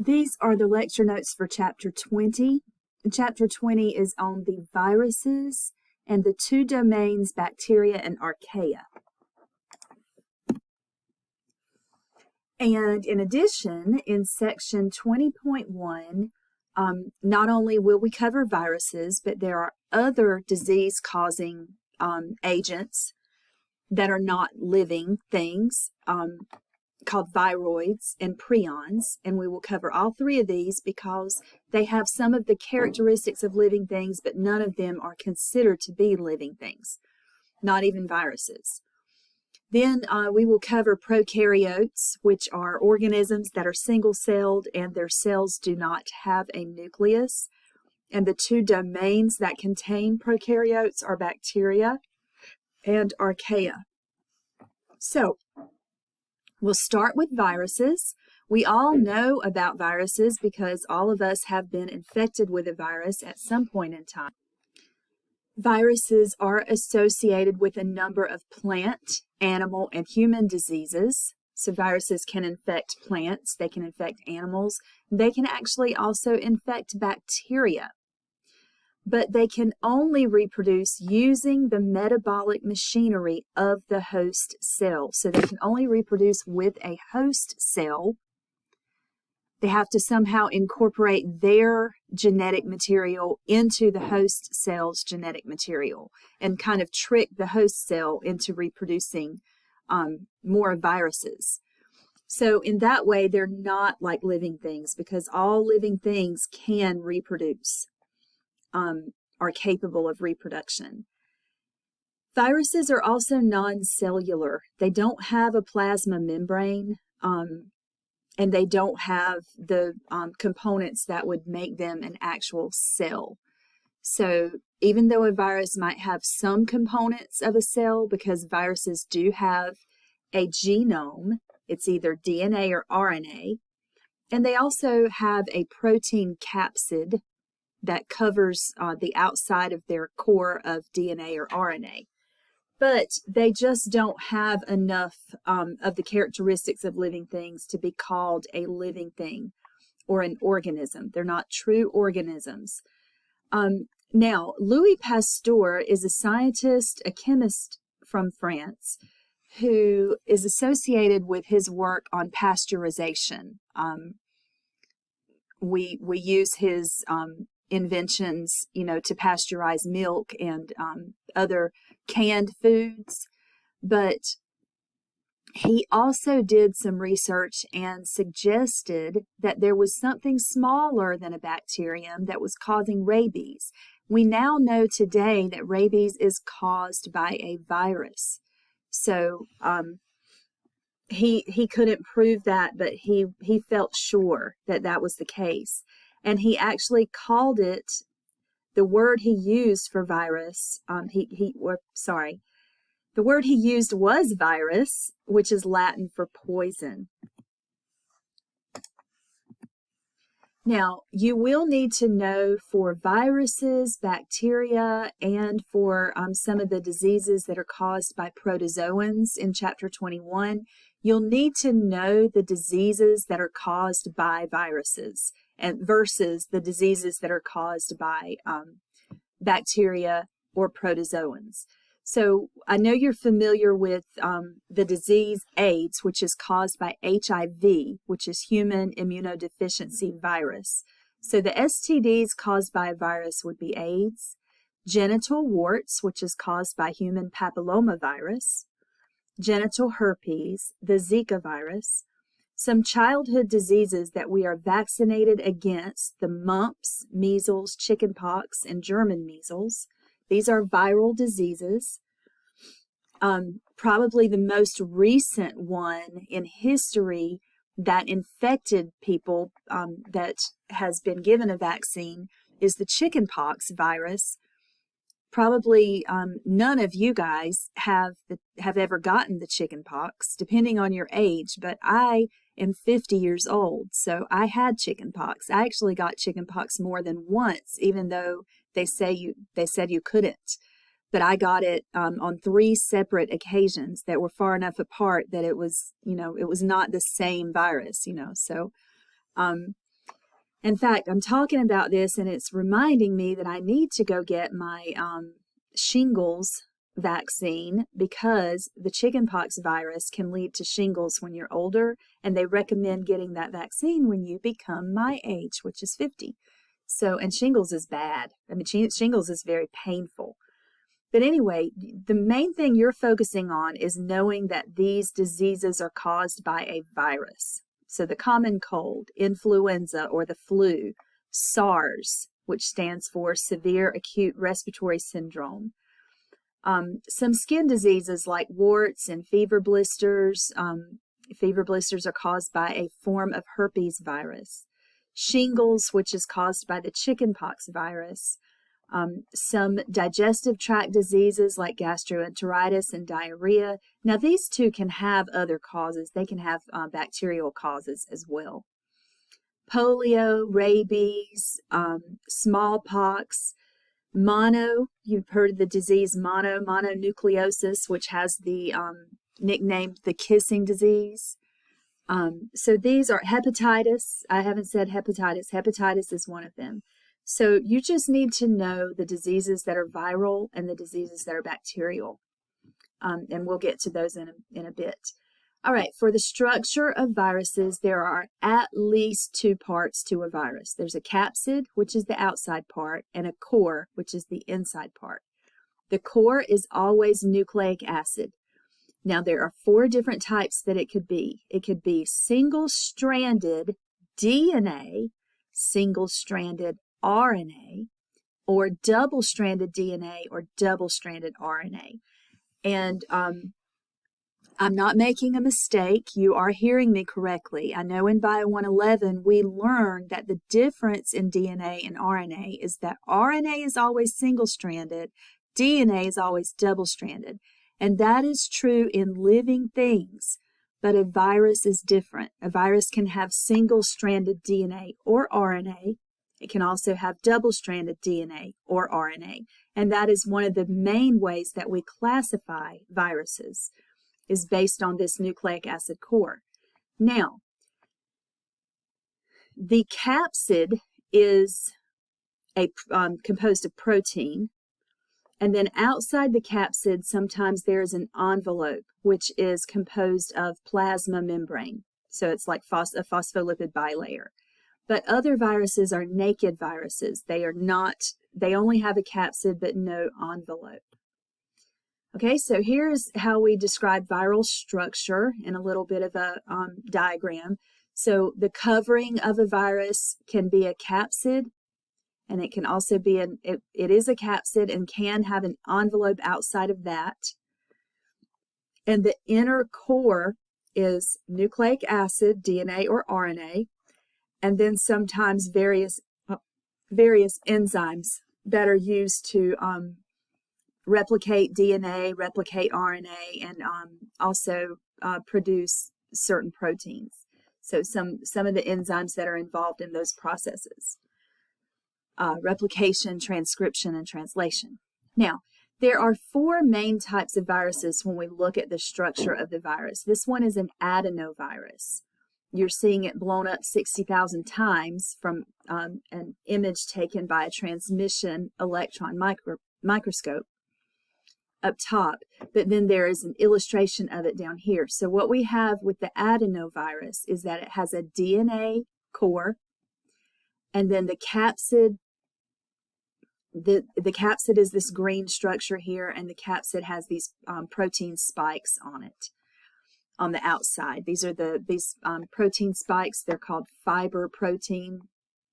These are the lecture notes for Chapter 20. Chapter 20 is on the viruses and the two domains, bacteria and archaea. And in addition, in section 20.1, not only will we cover viruses, but there are other disease-causing agents that are not living things, called viroids and prions, and we will cover all three of these because they have some of the characteristics of living things, but none of them are considered to be living things, not even viruses. Then we will cover prokaryotes, which are organisms that are single-celled and their cells do not have a nucleus. And the two domains that contain prokaryotes are bacteria and archaea. So, we'll start with viruses. We all know about viruses because all of us have been infected with a virus at some point in time. Viruses are associated with a number of plant, animal, and human diseases. So viruses can infect plants, they can infect animals, they can actually also infect bacteria. But they can only reproduce using the metabolic machinery of the host cell. So they can only reproduce with a host cell. They have to somehow incorporate their genetic material into the host cell's genetic material and kind of trick the host cell into reproducing more viruses. So in that way, they're not like living things because all living things can reproduce, are capable of reproduction. Viruses are also non-cellular. They don't have a plasma membrane. And they don't have the components that would make them an actual cell. So even though a virus might have some components of a cell, because viruses do have a genome, it's either DNA or RNA, and they also have a protein capsid that covers the outside of their core of DNA or RNA. But they just don't have enough of the characteristics of living things to be called a living thing or an organism. They're not true organisms. Now, Louis Pasteur is a scientist, a chemist from France, who is associated with his work on pasteurization. We use his inventions, to pasteurize milk and other canned foods, but he also did some research and suggested that there was something smaller than a bacterium that was causing rabies. We now know today that rabies is caused by a virus. So he couldn't prove that, but he felt sure that that was the case. And he actually called it, the word he used for virus, the word he used was virus, which is Latin for poison. Now, you will need to know for viruses, bacteria, and for some of the diseases that are caused by protozoans in Chapter 21, you'll need to know the diseases that are caused by viruses and versus the diseases that are caused by bacteria or protozoans. So I know you're familiar with the disease AIDS, which is caused by HIV, which is human immunodeficiency virus. So the STDs caused by a virus would be AIDS, genital warts, which is caused by human papillomavirus, genital herpes, the Zika virus, some childhood diseases that we are vaccinated against, the mumps, measles, chickenpox, and German measles. These are viral diseases. Probably the most recent one in history that infected people that has been given a vaccine is the chickenpox virus. Probably none of you guys have ever gotten the chickenpox, depending on your age, but I am 50 years old, so I had chickenpox. I actually got chickenpox more than once, even though they said you couldn't. But I got it on 3 separate occasions that were far enough apart that it was not the same virus, So In fact, I'm talking about this and it's reminding me that I need to go get my shingles vaccine, because the chickenpox virus can lead to shingles when you're older, and they recommend getting that vaccine when you become my age, which is 50. So, and shingles is bad. I mean, shingles is very painful. But anyway, the main thing you're focusing on is knowing that these diseases are caused by a virus. So the common cold, influenza or the flu, SARS, which stands for Severe Acute Respiratory Syndrome. Some skin diseases like warts and fever blisters. Fever blisters are caused by a form of herpes virus. Shingles, which is caused by the chickenpox virus. Some digestive tract diseases like gastroenteritis and diarrhea. Now, these two can have other causes. They can have bacterial causes as well. Polio, rabies, smallpox, you've heard of the disease mononucleosis, which has the nickname the kissing disease. So these are hepatitis. I haven't said hepatitis. Hepatitis is one of them. So you just need to know the diseases that are viral and the diseases that are bacterial. And we'll get to those in a bit. All right, for the structure of viruses, there are at least two parts to a virus. There's a capsid, which is the outside part, and a core, which is the inside part. The core is always nucleic acid. Now, there are 4 different types that it could be. It could be single-stranded DNA, single-stranded RNA, or double-stranded DNA or double-stranded RNA. And I'm not making a mistake. You are hearing me correctly. I know in Bio 111 we learned that the difference in DNA and RNA is that RNA is always single-stranded, DNA is always double-stranded. And that is true in living things. But a virus is different. A virus can have single-stranded DNA or RNA. It can also have double-stranded DNA or RNA. And that is one of the main ways that we classify viruses, is based on this nucleic acid core. Now, the capsid is composed of protein. And then outside the capsid, sometimes there is an envelope, which is composed of plasma membrane. So it's like a phospholipid bilayer. But other viruses are naked viruses. They only have a capsid but no envelope. Okay, so here's how we describe viral structure in a little bit of a diagram. So the covering of a virus can be a capsid, and it can also be it is a capsid and can have an envelope outside of that. And the inner core is nucleic acid, DNA or RNA, and then sometimes various enzymes that are used to replicate DNA, replicate RNA, and also produce certain proteins. So some of the enzymes that are involved in those processes. Replication, transcription, and translation. Now, there are 4 main types of viruses when we look at the structure of the virus. This one is an adenovirus. You're seeing it blown up 60,000 times from an image taken by a transmission electron microscope up top, but then there is an illustration of it down here. So what we have with the adenovirus is that it has a DNA core, and then the capsid, the capsid is this green structure here, and the capsid has these protein spikes on it on the outside. These are these protein spikes. They're called fiber protein.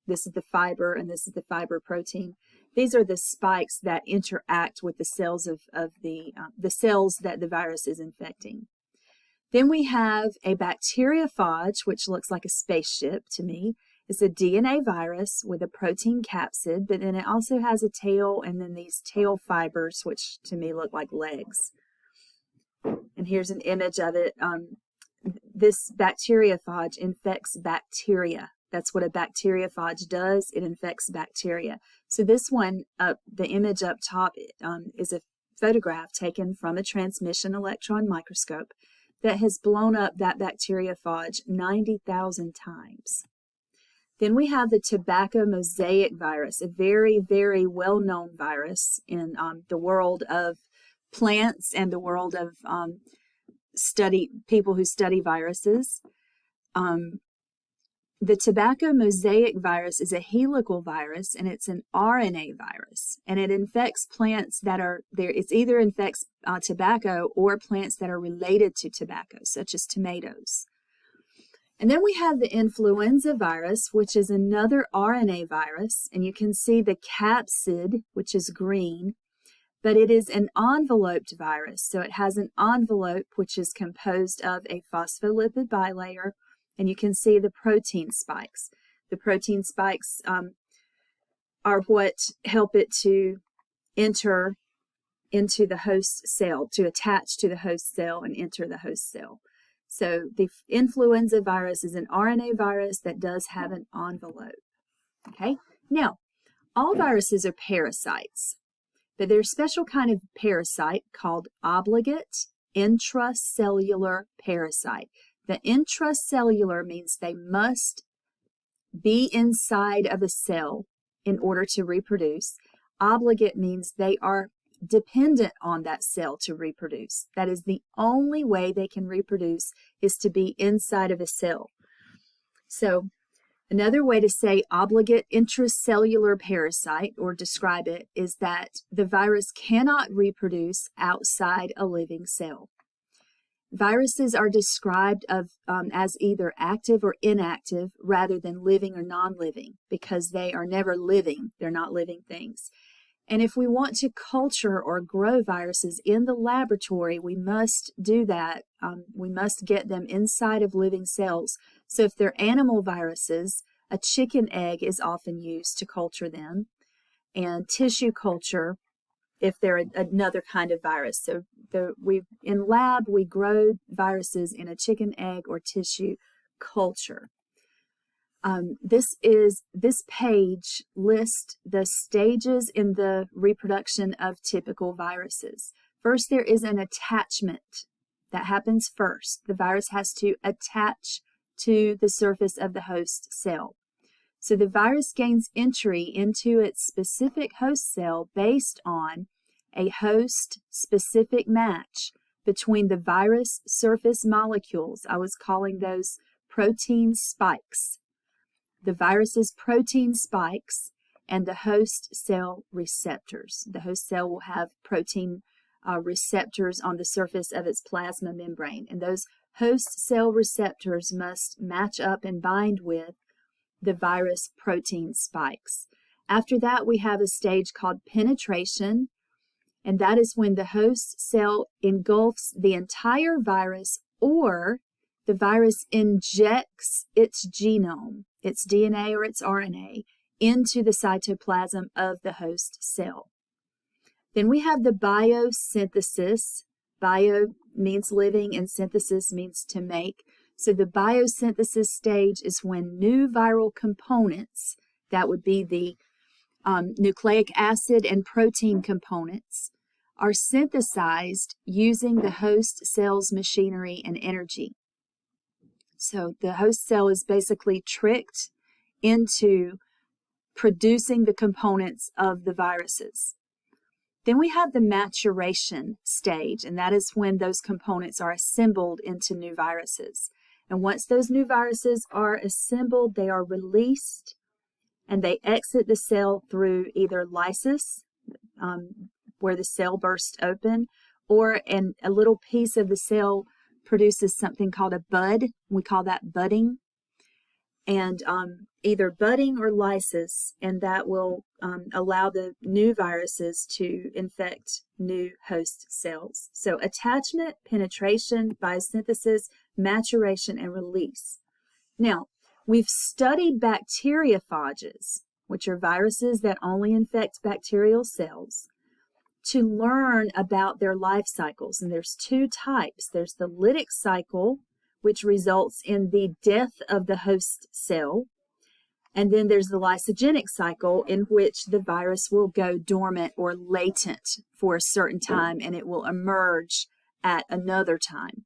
This is the fiber, and this is the fiber protein. These are the spikes that interact with the cells of the cells that the virus is infecting. Then we have a bacteriophage, which looks like a spaceship to me. It's a DNA virus with a protein capsid, but then it also has a tail, and then these tail fibers, which to me look like legs. And here's an image of it. This bacteriophage infects bacteria. That's what a bacteriophage does. It infects bacteria. So this one, the image up top, is a photograph taken from a transmission electron microscope that has blown up that bacteriophage 90,000 times. Then we have the tobacco mosaic virus, a very, very well-known virus in the world of plants and the world of people who study viruses. The tobacco mosaic virus is a helical virus, and it's an RNA virus, and it infects plants that are there. It either infects tobacco or plants that are related to tobacco, such as tomatoes. And then we have the influenza virus, which is another RNA virus, and you can see the capsid, which is green, but it is an enveloped virus. So it has an envelope which is composed of a phospholipid bilayer, and you can see the protein spikes. The protein spikes are what help it to enter into the host cell, to attach to the host cell and enter the host cell. So the influenza virus is an RNA virus that does have an envelope. Okay, now all viruses are parasites, but there's a special kind of parasite called obligate intracellular parasite. The intracellular means they must be inside of a cell in order to reproduce. Obligate means they are dependent on that cell to reproduce. That is the only way they can reproduce, is to be inside of a cell. So another way to say obligate intracellular parasite or describe it is that the virus cannot reproduce outside a living cell. Viruses are described as either active or inactive rather than living or non-living, because they are never living. They're not living things. And if we want to culture or grow viruses in the laboratory, we must do that. We must get them inside of living cells. So if they're animal viruses, a chicken egg is often used to culture them, and tissue culture if they're another kind of virus. So in lab, we grow viruses in a chicken egg or tissue culture. This page lists the stages in the reproduction of typical viruses. First, there is an attachment that happens first. The virus has to attach to the surface of the host cell. So the virus gains entry into its specific host cell based on a host-specific match between the virus surface molecules. I was calling those protein spikes. The virus's protein spikes and the host cell receptors. The host cell will have protein receptors on the surface of its plasma membrane, and those host cell receptors must match up and bind with the virus protein spikes. After that, we have a stage called penetration, and that is when the host cell engulfs the entire virus, or the virus injects its genome, its DNA or its RNA, into the cytoplasm of the host cell. Then we have the biosynthesis. Bio means living and synthesis means to make. So the biosynthesis stage is when new viral components, that would be the nucleic acid and protein components, are synthesized using the host cell's machinery and energy. So the host cell is basically tricked into producing the components of the viruses. Then we have the maturation stage, and that is when those components are assembled into new viruses. And once those new viruses are assembled, they are released, and they exit the cell through either lysis, where the cell bursts open, or a little piece of the cell produces something called a bud. We call that budding. And either budding or lysis, and that will allow the new viruses to infect new host cells. So attachment, penetration, biosynthesis, maturation, and release. Now, we've studied bacteriophages, which are viruses that only infect bacterial cells, to learn about their life cycles. And there's two types. There's the lytic cycle, which results in the death of the host cell. And then there's the lysogenic cycle, in which the virus will go dormant or latent for a certain time, and it will emerge at another time.